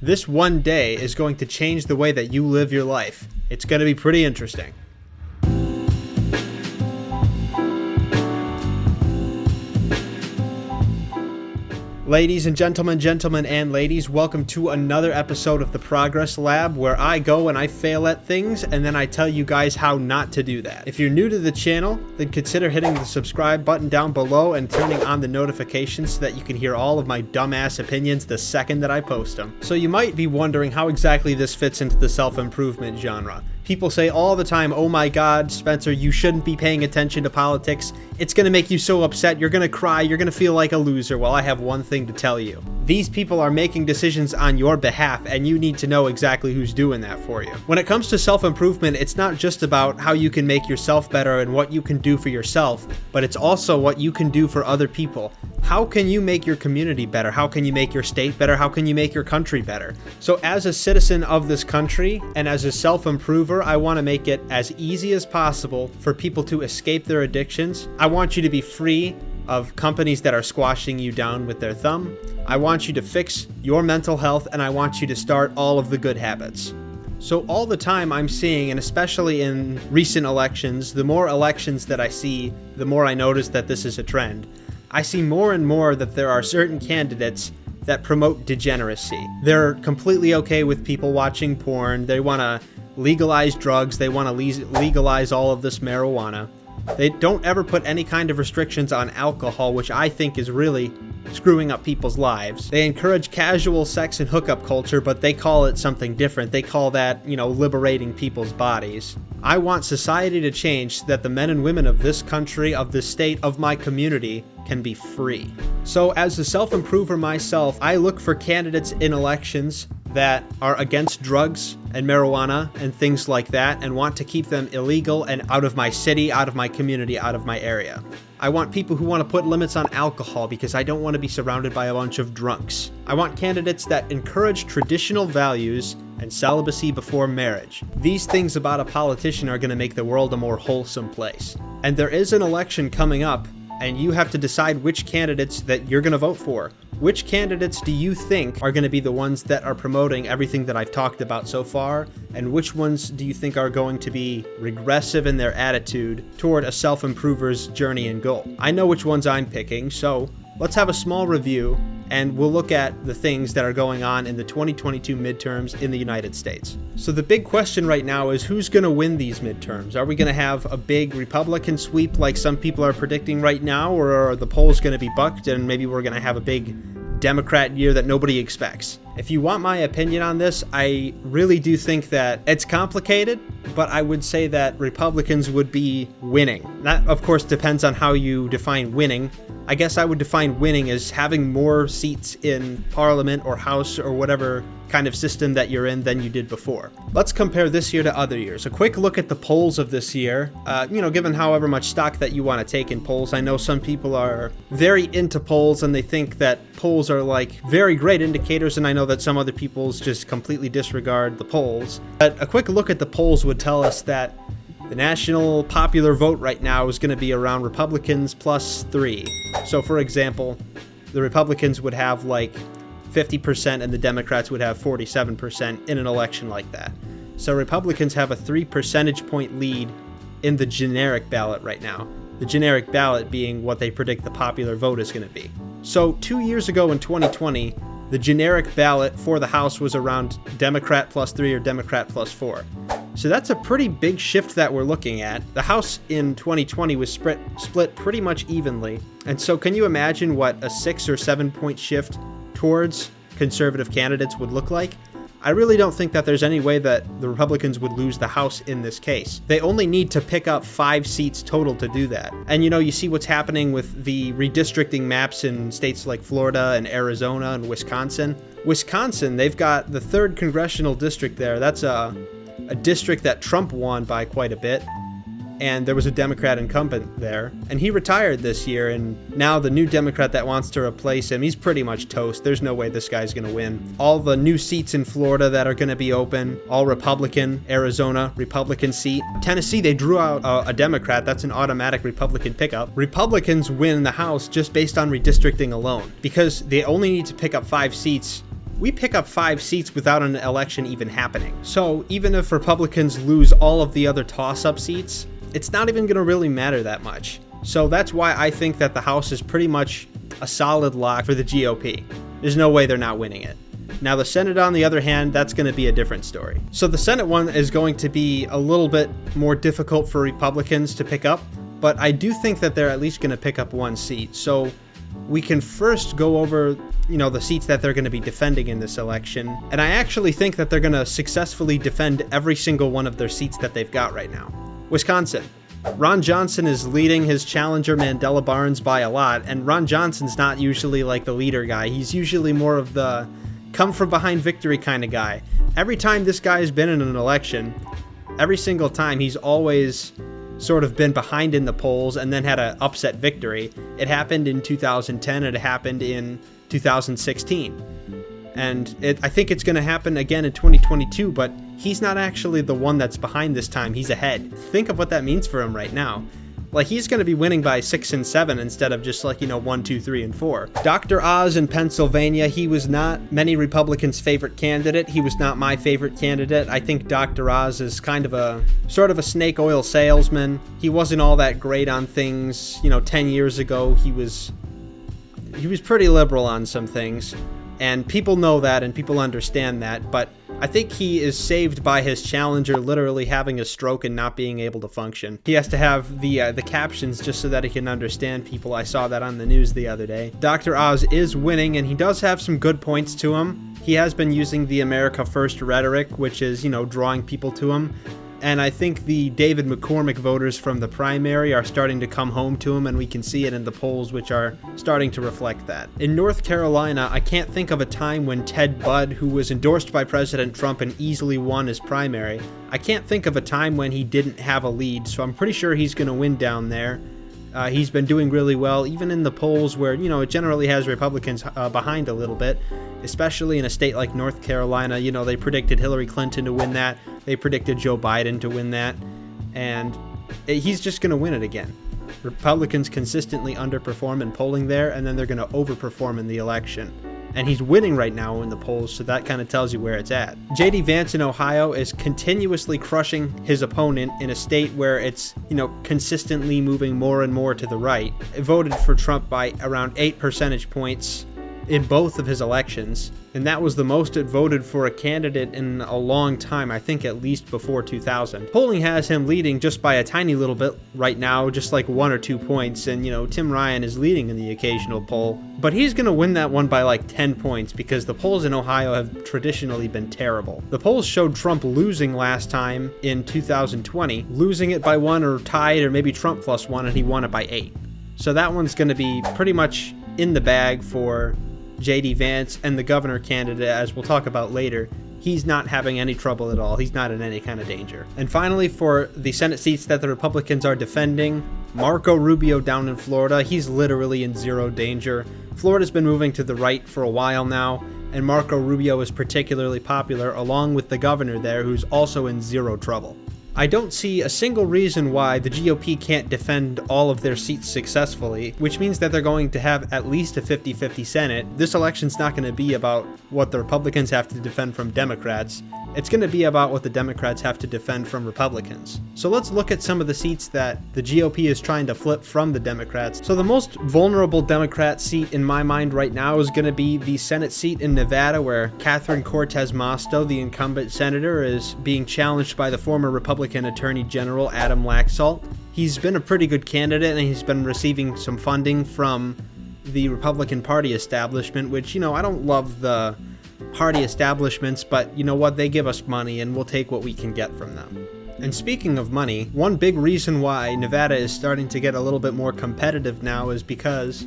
This one day is going to change the way that you live your life. It's going to be pretty interesting. Ladies and gentlemen and ladies, welcome to another episode of the Progress Lab, where I go and I fail at things and then I tell you guys how not to do that. If you're new to the channel, then consider hitting the subscribe button down below and turning on the notifications so that you can hear all of my dumbass opinions the second that I post them. So you might be wondering how exactly this fits into the self-improvement genre. People say all the time, oh my god, Spencer, you shouldn't be paying attention to politics. It's going to make you so upset, you're going to cry, you're going to feel like a loser. Well, I have one thing to tell you. These people are making decisions on your behalf, and you need to know exactly who's doing that for you. When it comes to self-improvement, it's not just about how you can make yourself better and what you can do for yourself, but it's also what you can do for other people. How can you make your community better? How can you make your state better? How can you make your country better? So as a citizen of this country and as a self-improver, I want to make it as easy as possible for people to escape their addictions. I want you to be free of companies that are squashing you down with their thumb. I want you to fix your mental health, and I want you to start all of the good habits. So all the time I'm seeing, and especially in recent elections, the more elections that I see, the more I notice that this is a trend. I see more and more that there are certain candidates that promote degeneracy. They're completely okay with people watching porn. They want to legalize drugs. They want to legalize all of this marijuana. They don't ever put any kind of restrictions on alcohol, which I think is really screwing up people's lives. They encourage casual sex and hookup culture, but they call it something different. They call that, liberating people's bodies. I want society to change so that the men and women of this country, of this state, of my community can be free. So as a self-improver myself, I look for candidates in elections that are against drugs and marijuana and things like that and want to keep them illegal and out of my city, out of my community, out of my area. I want people who want to put limits on alcohol because I don't want to be surrounded by a bunch of drunks. I want candidates that encourage traditional values and celibacy before marriage. These things about a politician are going to make the world a more wholesome place. And there is an election coming up, and you have to decide which candidates that you're going to vote for. Which candidates do you think are going to be the ones that are promoting everything that I've talked about so far? And which ones do you think are going to be regressive in their attitude toward a self-improver's journey and goal? I know which ones I'm picking, so let's have a small review and we'll look at the things that are going on in the 2022 midterms in the United States. So the big question right now is who's going to win these midterms? Are we going to have a big Republican sweep like some people are predicting right now, or are the polls going to be bucked and maybe we're going to have a big Democrat year that nobody expects? If you want my opinion on this, I really do think that it's complicated, but I would say that Republicans would be winning. That, of course, depends on how you define winning. I guess I would define winning as having more seats in Parliament or House or whatever kind of system that you're in than you did before. Let's compare this year to other years. A quick look at the polls of this year. Given however much stock that you want to take in polls, I know some people are very into polls and they think that polls are like very great indicators, and I know that some other people's just completely disregard the polls. But a quick look at the polls would tell us that the national popular vote right now is going to be around Republicans +3. So for example, the Republicans would have like 50% and the Democrats would have 47% in an election like that. So Republicans have a 3 percentage point lead in the generic ballot right now. The generic ballot being what they predict the popular vote is going to be. So 2 years ago in 2020, the generic ballot for the House was around Democrat +3 or Democrat +4. So that's a pretty big shift that we're looking at. The House in 2020 was split pretty much evenly. And so can you imagine what a 6 or 7 point shift towards conservative candidates would look like? I really don't think that there's any way that the Republicans would lose the House in this case. They only need to pick up 5 seats total to do that. And you see what's happening with the redistricting maps in states like Florida and Arizona and Wisconsin. Wisconsin, they've got the 3rd congressional district there. That's a district that Trump won by quite a bit. And there was a Democrat incumbent there, and he retired this year, and now the new Democrat that wants to replace him, he's pretty much toast. There's no way this guy's going to win. All the new seats in Florida that are going to be open, all Republican. Arizona, Republican seat. Tennessee, they drew out a Democrat. That's an automatic Republican pickup. Republicans win the House just based on redistricting alone, because they only need to pick up 5 seats we pick up 5 seats without an election even happening. So even if Republicans lose all of the other toss-up seats, it's not even going to really matter that much. So that's why I think that the House is pretty much a solid lock for the GOP. There's no way they're not winning it. Now the Senate, on the other hand, that's going to be a different story. So the Senate one is going to be a little bit more difficult for Republicans to pick up, but I do think that they're at least going to pick up 1 seat. So we can first go over, the seats that they're going to be defending in this election. And I actually think that they're going to successfully defend every single one of their seats that they've got right now. Wisconsin. Ron Johnson is leading his challenger Mandela Barnes by a lot, and Ron Johnson's not usually like the leader guy. He's usually more of the come from behind victory kind of guy. Every time this guy has been in an election, every single time he's always sort of been behind in the polls and then had an upset victory. It happened in 2010, it happened in 2016. And I think it's going to happen again in 2022, but he's not actually the one that's behind this time. He's ahead. Think of what that means for him right now. Like, he's going to be winning by 6 and 7 instead of just 1, 2, 3, and 4. Dr. Oz in Pennsylvania, he was not many Republicans' favorite candidate. He was not my favorite candidate. I think Dr. Oz is kind of a sort of a snake oil salesman. He wasn't all that great on things. 10 years ago, he was pretty liberal on some things. And people know that and people understand that, but I think he is saved by his challenger literally having a stroke and not being able to function. He has to have the captions just so that he can understand people. I saw that on the news the other day. Dr. Oz is winning, and he does have some good points to him. He has been using the America First rhetoric, which is, drawing people to him. And I think the David McCormick voters from the primary are starting to come home to him, and we can see it in the polls, which are starting to reflect that. In North Carolina, I can't think of a time when Ted Budd, who was endorsed by President Trump and easily won his primary, I can't think of a time when he didn't have a lead, so I'm pretty sure he's going to win down there. He's been doing really well, even in the polls where, it generally has Republicans behind a little bit, especially in a state like North Carolina. They predicted Hillary Clinton to win that. They predicted Joe Biden to win that. And he's just going to win it again. Republicans consistently underperform in polling there, and then they're going to overperform in the election. And he's winning right now in the polls, so that kind of tells you where it's at. J.D. Vance in Ohio is continuously crushing his opponent in a state where it's, consistently moving more and more to the right. It voted for Trump by around 8 percentage points in both of his elections, and that was the most it voted for a candidate in a long time, I think at least before 2000. Polling has him leading just by a tiny little bit right now, just 1 or 2 points, and Tim Ryan is leading in the occasional poll, but he's going to win that one by 10 points because the polls in Ohio have traditionally been terrible. The polls showed Trump losing last time in 2020, losing it by 1 or tied, or maybe Trump plus 1, and he won it by 8. So that one's going to be pretty much in the bag for J.D. Vance, and the governor candidate, as we'll talk about later, he's not having any trouble at all. He's not in any kind of danger. And finally, for the Senate seats that the Republicans are defending, Marco Rubio down in Florida, he's literally in zero danger. Florida's been moving to the right for a while now, and Marco Rubio is particularly popular, along with the governor there, who's also in zero trouble. I don't see a single reason why the GOP can't defend all of their seats successfully, which means that they're going to have at least a 50-50 Senate. This election's not going to be about what the Republicans have to defend from Democrats. It's going to be about what the Democrats have to defend from Republicans. So let's look at some of the seats that the GOP is trying to flip from the Democrats. So the most vulnerable Democrat seat in my mind right now is going to be the Senate seat in Nevada, where Catherine Cortez Masto, the incumbent senator, is being challenged by the former Republican Attorney General Adam Laxalt. He's been a pretty good candidate, and he's been receiving some funding from the Republican Party establishment, which, I don't love the party establishments, but you know what, they give us money and we'll take what we can get from them. And speaking of money, one big reason why Nevada is starting to get a little bit more competitive now is because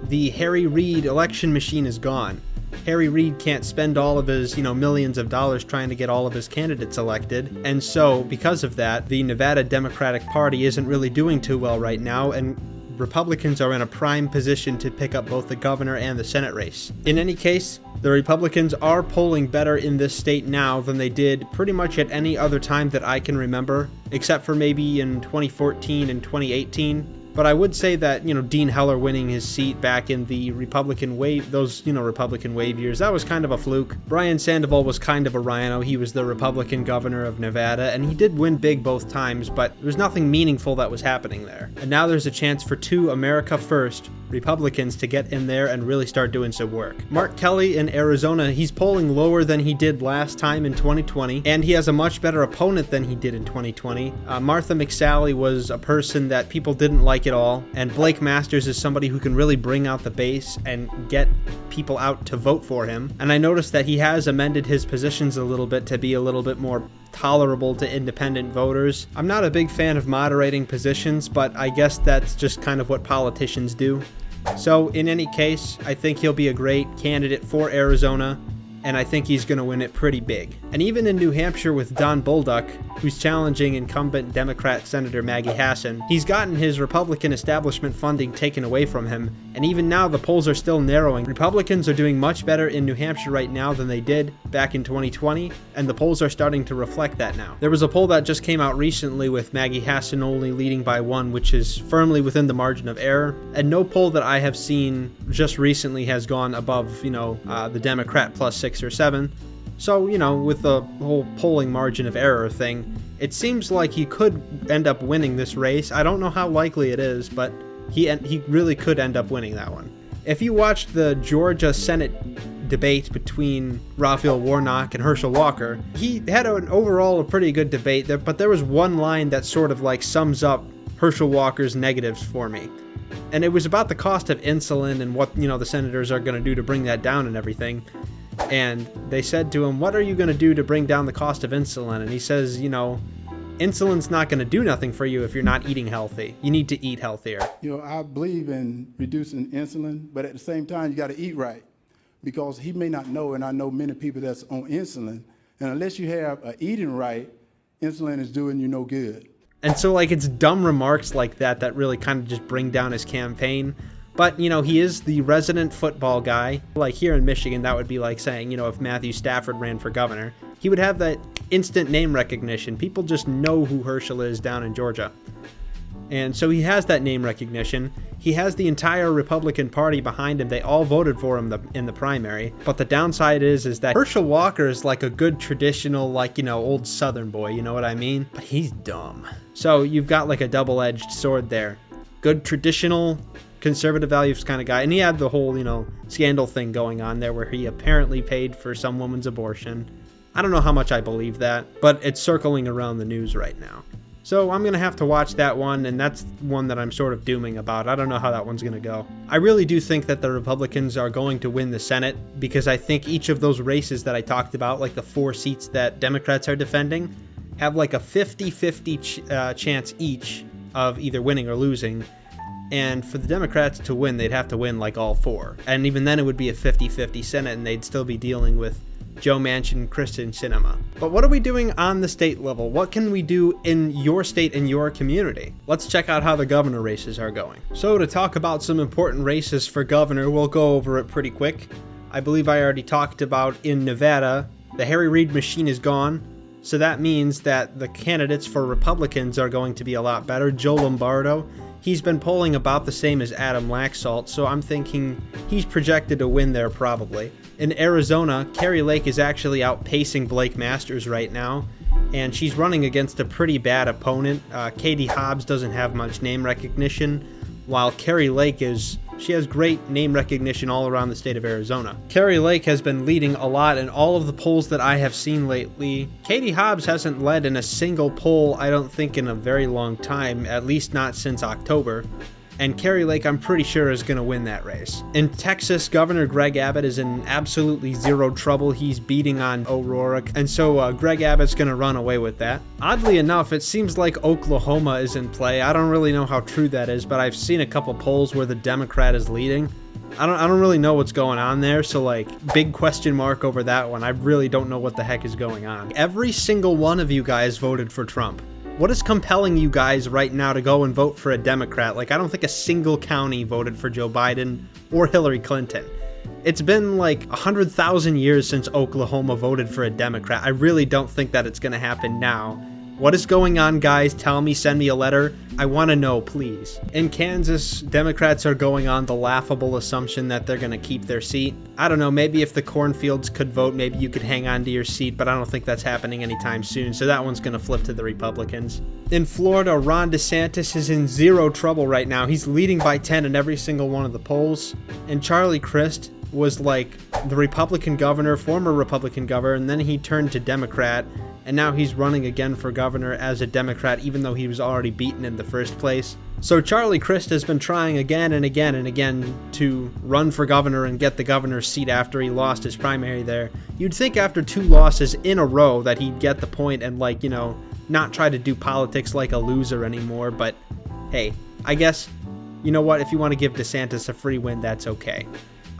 the Harry Reid election machine is gone. Harry Reid can't spend all of his, millions of dollars trying to get all of his candidates elected. And so, because of that, the Nevada Democratic Party isn't really doing too well right now, and Republicans are in a prime position to pick up both the governor and the Senate race. In any case, the Republicans are polling better in this state now than they did pretty much at any other time that I can remember, except for maybe in 2014 and 2018. But I would say that, Dean Heller winning his seat back in the Republican wave, those, Republican wave years, that was kind of a fluke. Brian Sandoval was kind of a rhino. He was the Republican governor of Nevada, and he did win big both times, but there was nothing meaningful that was happening there. And now there's a chance for two America First Republicans to get in there and really start doing some work. Mark Kelly in Arizona, he's polling lower than he did last time in 2020, and he has a much better opponent than he did in 2020. Martha McSally was a person that people didn't like at all, and Blake Masters is somebody who can really bring out the base and get people out to vote for him. And I noticed that he has amended his positions a little bit to be a little bit more tolerable to independent voters. I'm not a big fan of moderating positions, but I guess that's just kind of what politicians do. So in any case, I think he'll be a great candidate for Arizona, and I think he's going to win it pretty big. And even in New Hampshire with Don Bolduc, who's challenging incumbent Democrat Senator Maggie Hassan, he's gotten his Republican establishment funding taken away from him, and even now the polls are still narrowing. Republicans are doing much better in New Hampshire right now than they did back in 2020, and the polls are starting to reflect that now. There was a poll that just came out recently with Maggie Hassan only leading by 1, which is firmly within the margin of error, and no poll that I have seen just recently has gone above, the Democrat plus 6 or 7. So, with the whole polling margin of error thing, it seems like he could end up winning this race. I don't know how likely it is, but he really could end up winning that one. If you watched the Georgia Senate debate between Raphael Warnock and Herschel Walker, he had overall a pretty good debate there, but there was one line that sort of like sums up Herschel Walker's negatives for me. And it was about the cost of insulin and what, the senators are going to do to bring that down and everything. And they said to him, what are you going to do to bring down the cost of insulin? And he says, insulin's not going to do nothing for you if you're not eating healthy. You need to eat healthier. I believe in reducing insulin, but at the same time, you got to eat right. Because he may not know, and I know many people that's on insulin, and unless you have eating right, insulin is doing you no good. And so, it's dumb remarks like that really kind of just bring down his campaign. But, he is the resident football guy. Like here in Michigan, that would be like saying, if Matthew Stafford ran for governor, he would have that instant name recognition. People just know who Herschel is down in Georgia. And so he has that name recognition. He has the entire Republican Party behind him. They all voted for him in the primary. But the downside is that Herschel Walker is like a good traditional, old Southern boy, you know what I mean? But he's dumb. So you've got like a double-edged sword there. Good traditional conservative values kind of guy, and he had the whole scandal thing going on there where he apparently paid for some woman's abortion. I don't know how much I believe that, but it's circling around the news right now, so I'm gonna have to watch that one, and that's one that I'm sort of dooming about. I don't know how that one's gonna go. I really do think that the Republicans are going to win the Senate, because I think each of those races that I talked about, like the 4 seats that Democrats are defending, have like a 50-50 chance each of either winning or losing. And for the Democrats to win, they'd have to win like all 4. And even then it would be a 50-50 Senate, and they'd still be dealing with Joe Manchin and Kristen Sinema. But what are we doing on the state level? What can we do in your state and your community? Let's check out how the governor races are going. So to talk about some important races for governor, we'll go over it pretty quick. I believe I already talked about in Nevada, the Harry Reid machine is gone. So that means that the candidates for Republicans are going to be a lot better. Joe Lombardo, he's been polling about the same as Adam Laxalt, so I'm thinking he's projected to win there probably. In Arizona, Kari Lake is actually outpacing Blake Masters right now, and she's running against a pretty bad opponent. Katie Hobbs doesn't have much name recognition, while Kari Lake she has great name recognition all around the state of Arizona. Kari Lake has been leading a lot in all of the polls that I have seen lately. Katie Hobbs hasn't led in a single poll, I don't think, in a very long time, at least not since October. And Kari Lake, I'm pretty sure, is going to win that race. In Texas, Governor Greg Abbott is in absolutely zero trouble. He's beating on O'Rourke, and so Greg Abbott's going to run away with that. Oddly enough, it seems like Oklahoma is in play. I don't really know how true that is, but I've seen a couple polls where the Democrat is leading. I don't really know what's going on there, so big question mark over that one. I really don't know what the heck is going on. Every single one of you guys voted for Trump. What is compelling you guys right now to go and vote for a Democrat? I don't think a single county voted for Joe Biden or Hillary Clinton. It's been 100,000 years since Oklahoma voted for a Democrat. I really don't think that it's going to happen now. What is going on, guys? Tell me, send me a letter. I want to know, please. In Kansas, Democrats are going on the laughable assumption that they're going to keep their seat. I don't know, maybe if the cornfields could vote, maybe you could hang on to your seat, but I don't think that's happening anytime soon, so that one's going to flip to the Republicans. In Florida, Ron DeSantis is in zero trouble right now. He's leading by 10 in every single one of the polls. And Charlie Crist was like the Republican governor, former Republican governor, and then he turned to Democrat, and now he's running again for governor as a Democrat, even though he was already beaten in the first place. So Charlie Crist has been trying again and again and again to run for governor and get the governor's seat after he lost his primary there. You'd think after 2 losses in a row that he'd get the point and, like, you know, not try to do politics like a loser anymore, but hey, I guess, you know what, if you want to give DeSantis a free win, that's okay.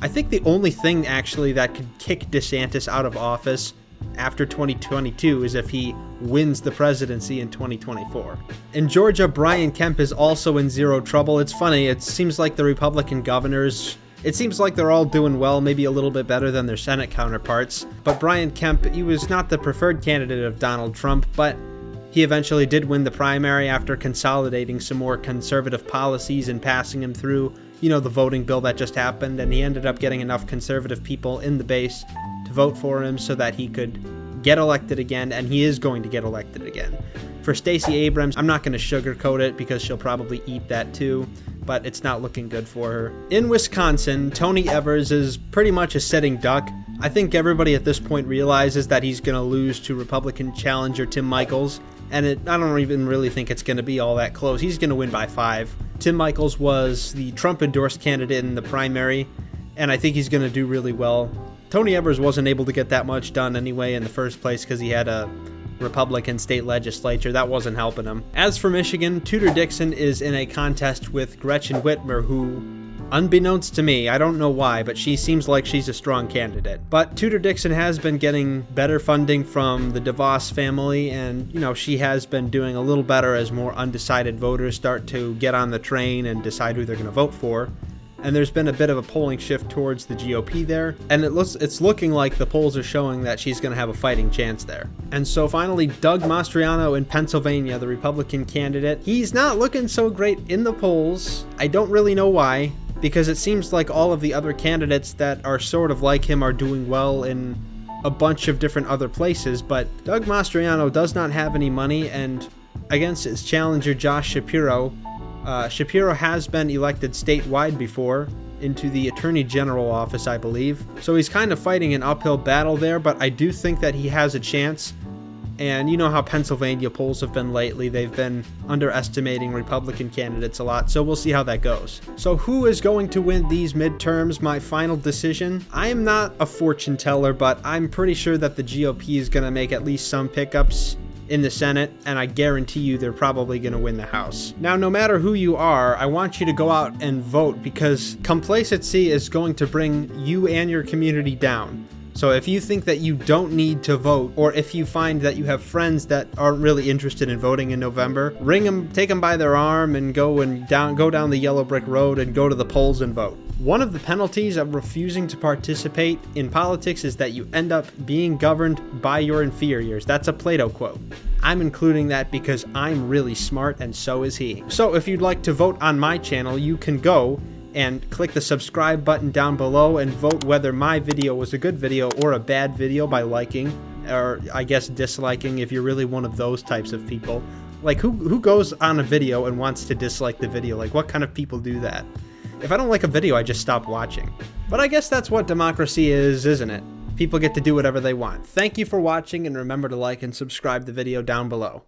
I think the only thing actually that could kick DeSantis out of office after 2022 is if he wins the presidency in 2024. In Georgia, Brian Kemp is also in zero trouble. It's funny, it seems like the Republican governors, it seems like they're all doing well, maybe a little bit better than their Senate counterparts. But Brian Kemp, he was not the preferred candidate of Donald Trump, but he eventually did win the primary after consolidating some more conservative policies and passing him through, you know, the voting bill that just happened, and he ended up getting enough conservative people in the base to vote for him so that he could get elected again, and he is going to get elected again. For Stacey Abrams, I'm not going to sugarcoat it because she'll probably eat that too, but it's not looking good for her. In Wisconsin, Tony Evers is pretty much a sitting duck. I think everybody at this point realizes that he's going to lose to Republican challenger Tim Michels, and I don't even really think it's going to be all that close. He's going to win by 5. Tim Michels was the Trump-endorsed candidate in the primary, and I think he's going to do really well. Tony Evers wasn't able to get that much done anyway in the first place because he had a Republican state legislature. That wasn't helping him. As for Michigan, Tudor Dixon is in a contest with Gretchen Whitmer, who, unbeknownst to me, I don't know why, but she seems like she's a strong candidate. But Tudor Dixon has been getting better funding from the DeVos family, and, you know, she has been doing a little better as more undecided voters start to get on the train and decide who they're going to vote for. And there's been a bit of a polling shift towards the GOP there, and it's looking like the polls are showing that she's going to have a fighting chance there. And so finally, Doug Mastriano in Pennsylvania, the Republican candidate, he's not looking so great in the polls. I don't really know why, because it seems like all of the other candidates that are sort of like him are doing well in a bunch of different other places, but Doug Mastriano does not have any money, and against his challenger Josh Shapiro, Shapiro has been elected statewide before into the Attorney General office, I believe. So he's kind of fighting an uphill battle there, but I do think that he has a chance. And you know how Pennsylvania polls have been lately. They've been underestimating Republican candidates a lot, so we'll see how that goes. So who is going to win these midterms? My final decision? I am not a fortune teller, but I'm pretty sure that the GOP is going to make at least some pickups in the Senate, and I guarantee you they're probably going to win the House. Now, no matter who you are, I want you to go out and vote, because complacency is going to bring you and your community down. So if you think that you don't need to vote, or if you find that you have friends that aren't really interested in voting in November, ring them, take them by their arm, and go down the yellow brick road and go to the polls and vote. One of the penalties of refusing to participate in politics is that you end up being governed by your inferiors. That's a Plato quote. I'm including that because I'm really smart, and so is he. So if you'd like to vote on my channel, you can go and click the subscribe button down below and vote whether my video was a good video or a bad video by liking, or I guess disliking if you're really one of those types of people. Like, who goes on a video and wants to dislike the video? Like, what kind of people do that? If I don't like a video, I just stop watching. But I guess that's what democracy is, isn't it? People get to do whatever they want. Thank you for watching, and remember to like and subscribe the video down below.